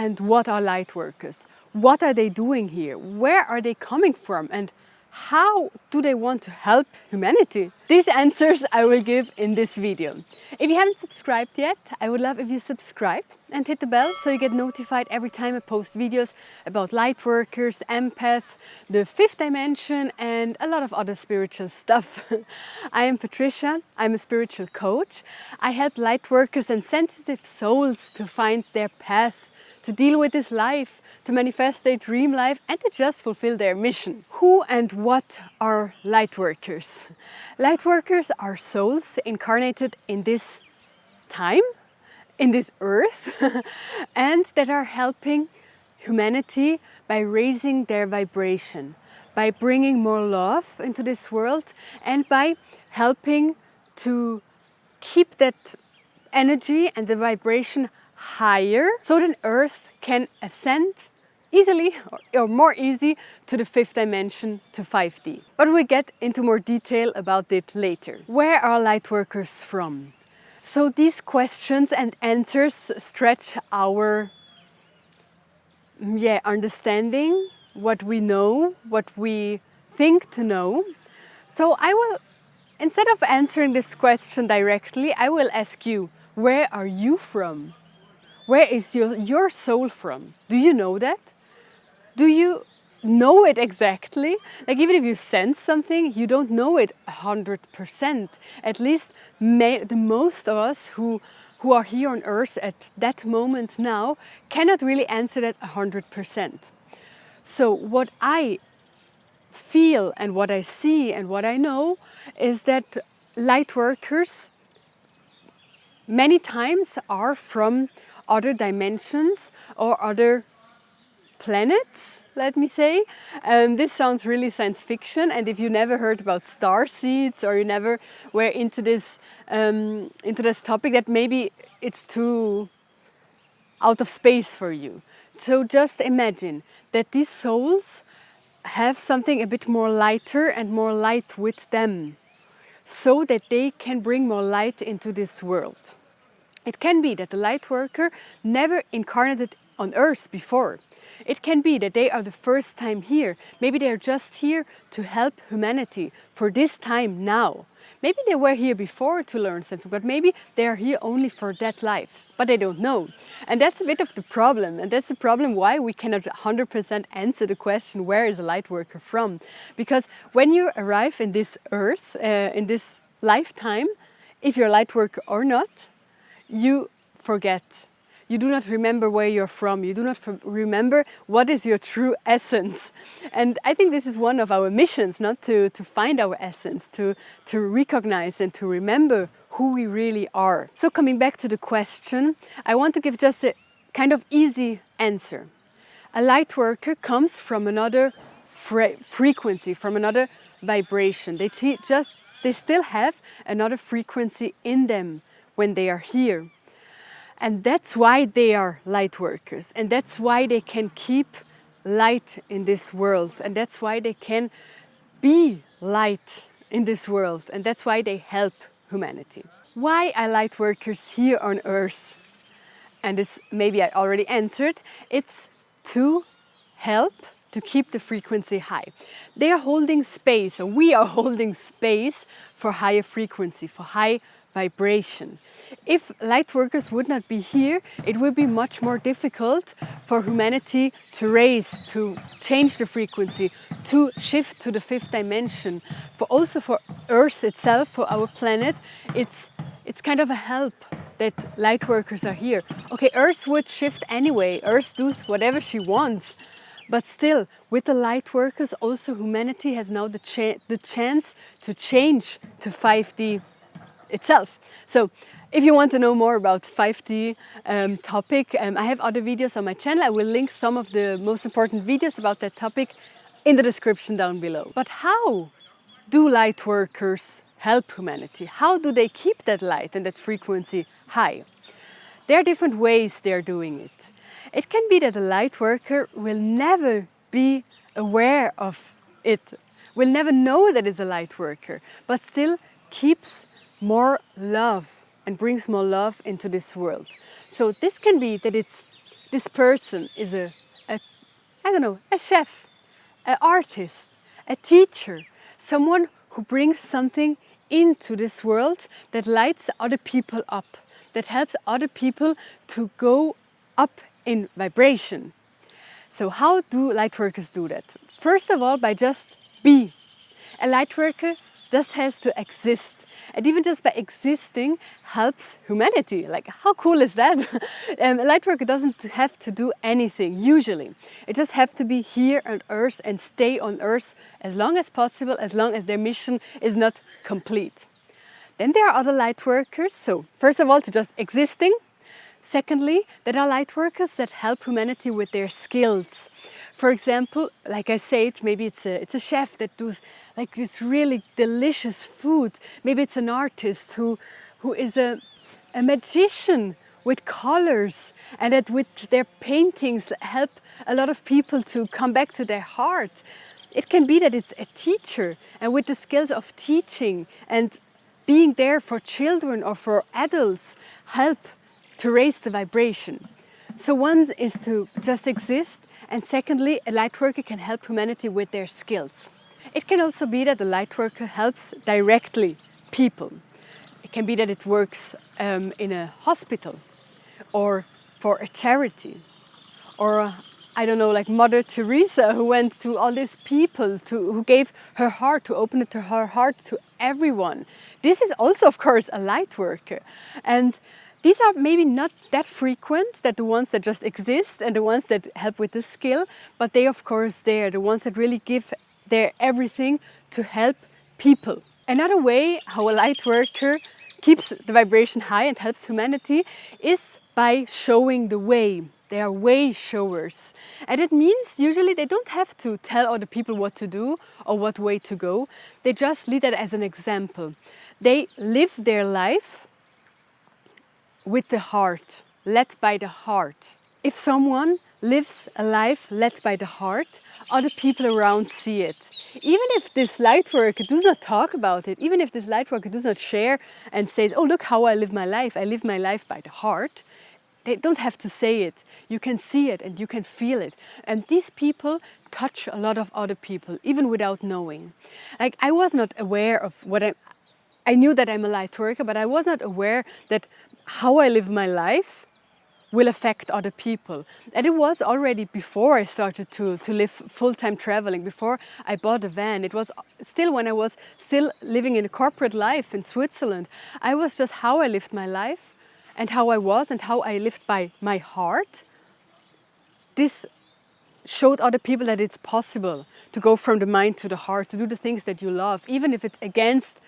and what are Lightworkers? What are they doing here? Where are they coming from? And how do they want to help humanity? These answers I will give in this video. If you haven't subscribed yet, I would love if you subscribe and hit the bell so you get notified every time I post videos about Lightworkers, empath, the fifth dimension and a lot of other spiritual stuff. I am Patricia, I'm a spiritual coach. I help Lightworkers and sensitive souls to find their path, to deal with this life, to manifest their dream life and to just fulfill their mission. Who and what are Lightworkers? Lightworkers are souls incarnated in this time, in this earth, and that are helping humanity by raising their vibration, by bringing more love into this world and by helping to keep that energy and the vibration higher so that Earth can ascend easily or more easy to the fifth dimension, to 5D. But we'll get into more detail about it later. Where are Lightworkers from? So these questions and answers stretch our understanding, what we know, what we think to know. So I will, instead of answering this question directly, I will ask you, where are you from? Where is your soul from? Do you know that? Do you know it exactly? Like even if you sense something, you don't know it 100%. At least the most of us who are here on Earth at that moment now cannot really answer that 100%. So what I feel and what I see and what I know is that Lightworkers many times are from other dimensions or other planets, let me say. This sounds really science fiction, and if you never heard about starseeds or you never were into this topic, that maybe it's too out of space for you. So just imagine that these souls have something a bit more lighter and more light with them, so that they can bring more light into this world. It can be that the Lightworker never incarnated on Earth before. It can be that they are the first time here. Maybe they are just here to help humanity for this time now. Maybe they were here before to learn something, but maybe they are here only for that life, but they don't know. And that's a bit of the problem, and that's the problem why we cannot 100% answer the question, where is a Lightworker from? Because when you arrive in this earth, in this lifetime, if you're a Lightworker or not, you forget. You do not remember where you're from. You do not remember what is your true essence. And I think this is one of our missions, not to find our essence, to recognize and to remember who we really are. So coming back to the question, I want to give just a kind of easy answer. A Lightworker comes from another frequency, from another vibration. They still have another frequency in them when they are here. And that's why they are Lightworkers, and that's why they can keep light in this world, and that's why they can be light in this world, and that's why they help humanity. Why are Lightworkers here on Earth? And it's maybe I already answered. It's to help to keep the frequency high. They are holding space, or we are holding space for higher frequency, for high vibration. If Lightworkers would not be here, it would be much more difficult for humanity to raise, to change the frequency, to shift to the fifth dimension. Also for Earth itself, for our planet, it's kind of a help that Lightworkers are here. Okay, Earth would shift anyway. Earth does whatever she wants. But still, with the Lightworkers, also humanity has now the chance to change to 5D itself. So if you want to know more about 5D topic, I have other videos on my channel. I will link some of the most important videos about that topic in the description down below. But how do Lightworkers help humanity? How do they keep that light and that frequency high? There are different ways they are doing it. It can be that a Lightworker will never be aware of it, will never know that it's a Lightworker, but still keeps more love and brings more love into this world. So this can be that it's this person is I don't know, a chef, an artist, a teacher, someone who brings something into this world that lights other people up, that helps other people to go up in vibration. So how do lightworkers do that? First of all, by just be. A lightworker just has to exist. And even just by existing helps humanity. Like, how cool is that? A lightworker doesn't have to do anything, usually. It just have to be here on Earth and stay on Earth as long as possible, as long as their mission is not complete. Then there are other lightworkers. So, first of all, to just existing. Secondly, there are lightworkers that help humanity with their skills. For example, like I said, maybe it's a chef that does like this really delicious food. Maybe it's an artist who is a magician with colors, and that with their paintings help a lot of people to come back to their heart. It can be that it's a teacher, and with the skills of teaching and being there for children or for adults, help to raise the vibration. So one is to just exist, and secondly, a lightworker can help humanity with their skills. It can also be that a lightworker helps directly people. It can be that it works in a hospital or for a charity, or I don't know, like Mother Teresa, who went to all these people, who gave her heart, to open her heart to everyone. This is also, of course, a lightworker. And these are maybe not that frequent, that the ones that just exist and the ones that help with the skill, but they, of course, they're the ones that really give their everything to help people. Another way how a lightworker keeps the vibration high and helps humanity is by showing the way. They are way showers. And it means usually they don't have to tell other people what to do or what way to go. They just lead that as an example. They live their life with the heart, led by the heart. If someone lives a life led by the heart, other people around see it. Even if this lightworker does not talk about it, even if this lightworker does not share and says, oh, look how I live my life by the heart, they don't have to say it. You can see it and you can feel it. And these people touch a lot of other people, even without knowing. Like, I was not aware of I knew that I'm a lightworker, but I was not aware that how I live my life will affect other people. And it was already before I started to live full-time traveling, before I bought a van. It was still when I was still living in a corporate life in Switzerland. I was just how I lived my life and how I was and how I lived by my heart. This showed other people that it's possible to go from the mind to the heart, to do the things that you love, even if it's against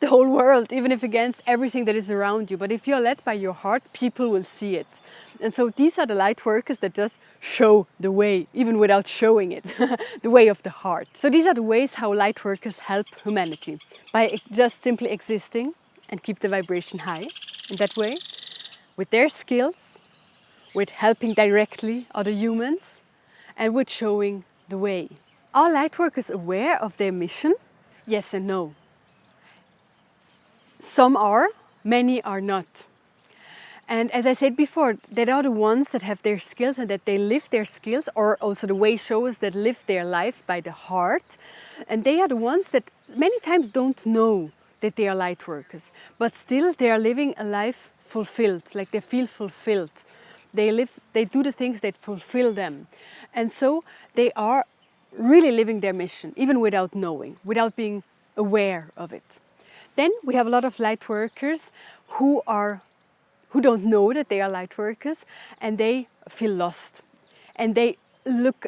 the whole world, even if against everything that is around you. But if you're led by your heart, people will see it. And so these are the light workers that just show the way, even without showing it, the way of the heart. So these are the ways how light workers help humanity, by just simply existing and keep the vibration high in that way, with their skills, with helping directly other humans, and with showing the way. Are light workers aware of their mission? Yes and no. Some are, many are not. And as I said before, they are the ones that have their skills and that they live their skills, or also the way showers that live their life by the heart. And they are the ones that many times don't know that they are light workers, but still they are living a life fulfilled, like they feel fulfilled. They do the things that fulfill them. And so they are really living their mission, even without knowing, without being aware of it. Then we have a lot of light workers who don't know that they are light workers, and they feel lost. And they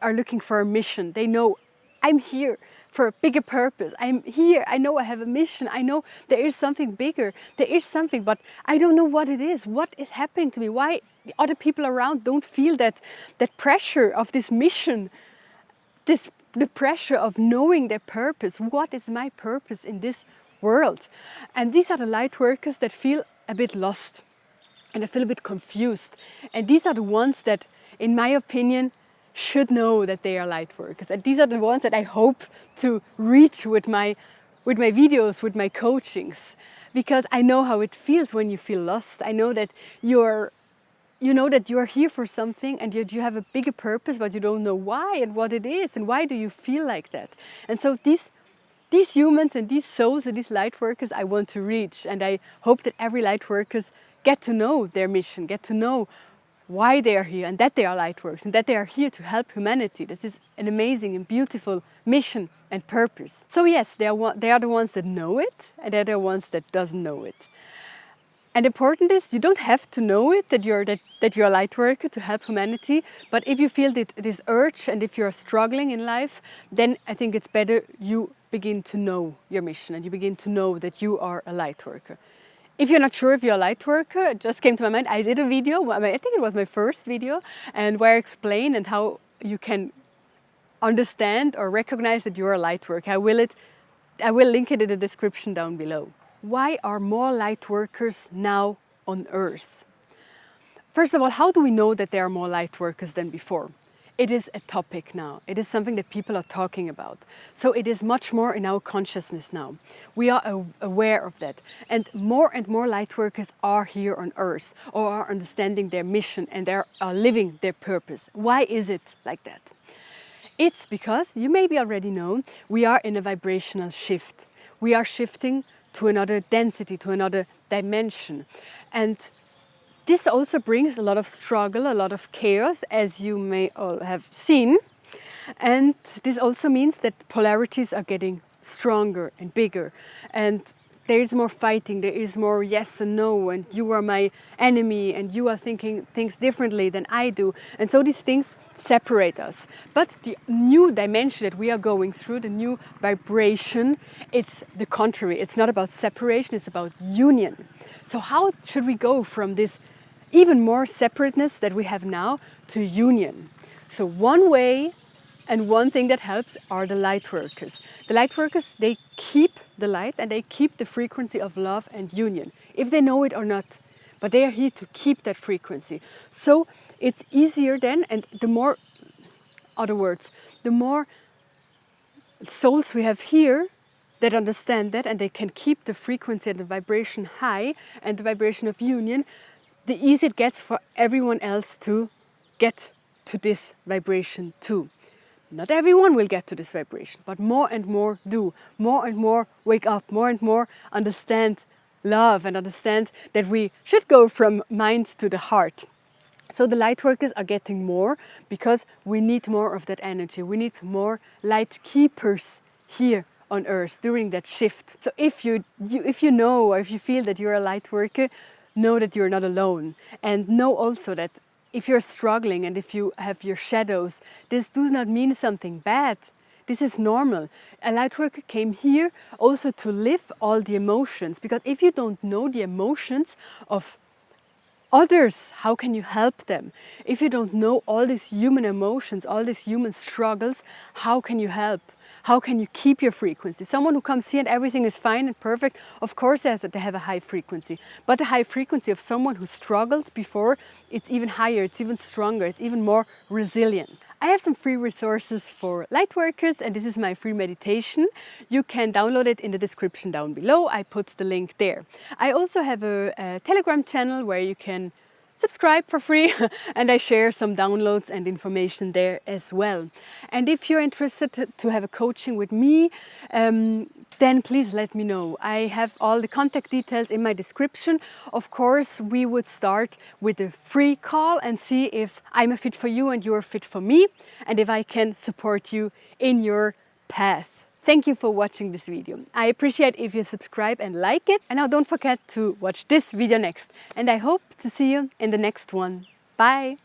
are looking for a mission. They know, I'm here for a bigger purpose. I'm here, I know I have a mission. I know there is something bigger. There is something, but I don't know what it is. What is happening to me? Why the other people around don't feel that pressure of this mission, the pressure of knowing their purpose. What is my purpose in this world? And these are the light workers that feel a bit lost and I feel a bit confused. And these are the ones that, in my opinion, should know that they are light workers. And these are the ones that I hope to reach with my videos, with my coachings. Because I know how it feels when you feel lost. I know that you're you know that you are here for something, and you have a bigger purpose, but you don't know why and what it is, and why do you feel like that. And so these humans and these souls and these light workers I want to reach, and I hope that every light workers get to know their mission, get to know why they are here, and that they are light workers, and that they are here to help humanity. This is an amazing and beautiful mission and purpose. So yes, they are the ones that know it, and they're the ones that doesn't know it. And important is, you don't have to know it, that you're a light worker to help humanity, but if you feel this urge, and if you're struggling in life, then I think it's better you begin to know your mission, and you begin to know that you are a light worker. If you're not sure if you're a light worker, it just came to my mind, I did a video, I think it was my first video, and where I explain and how you can understand or recognize that you're a light worker. I will link it in the description down below. Why are more light workers now on Earth? First of all, how do we know that there are more light workers than before? It is a topic now. It is something that people are talking about. So it is much more in our consciousness now. We are aware of that. And more light workers are here on Earth, or are understanding their mission, and they are living their purpose. Why is it like that? It's because, you maybe already know, we are in a vibrational shift. We are shifting to another density, to another dimension. And this also brings a lot of struggle, a lot of chaos, as you may all have seen. And this also means that polarities are getting stronger and bigger. And there is more fighting, there is more yes and no, and you are my enemy, and you are thinking things differently than I do. And so these things separate us. But the new dimension that we are going through, the new vibration, it's the contrary. It's not about separation, it's about union. So how should we go from this even more separateness that we have now to union? So one way and one thing that helps are the light workers. The light workers, they keep the light, and they keep the frequency of love and union, if they know it or not. But they are here to keep that frequency. So it's easier then, and the more souls we have here that understand that, and they can keep the frequency and the vibration high, and the vibration of union, the easier it gets for everyone else to get to this vibration too. Not everyone will get to this vibration, but more and more do. More and more wake up, more and more understand love, and understand that we should go from mind to the heart. So the light workers are getting more, because we need more of that energy. We need more light keepers here on Earth during that shift. So if you know, or if you feel that you're a light worker, know that you're not alone. And know also that if you're struggling, and if you have your shadows, this does not mean something bad. This is normal. A light worker came here also to live all the emotions, because if you don't know the emotions of others, how can you help them? If you don't know all these human emotions, all these human struggles, how can you help? How can you keep your frequency? Someone who comes here and everything is fine and perfect, of course they have a high frequency. But the high frequency of someone who struggled before, it's even higher, it's even stronger, it's even more resilient. I have some free resources for light workers, and this is my free meditation. You can download it in the description down below. I put the link there. I also have a Telegram channel where you can subscribe for free, and I share some downloads and information there as well. And if you're interested to have a coaching with me, then please let me know. I have all the contact details in my description. Of course, we would start with a free call and see if I'm a fit for you and you're a fit for me, and if I can support you in your path. Thank you for watching this video. I appreciate if you subscribe and like it. And now don't forget to watch this video next. And I hope to see you in the next one. Bye!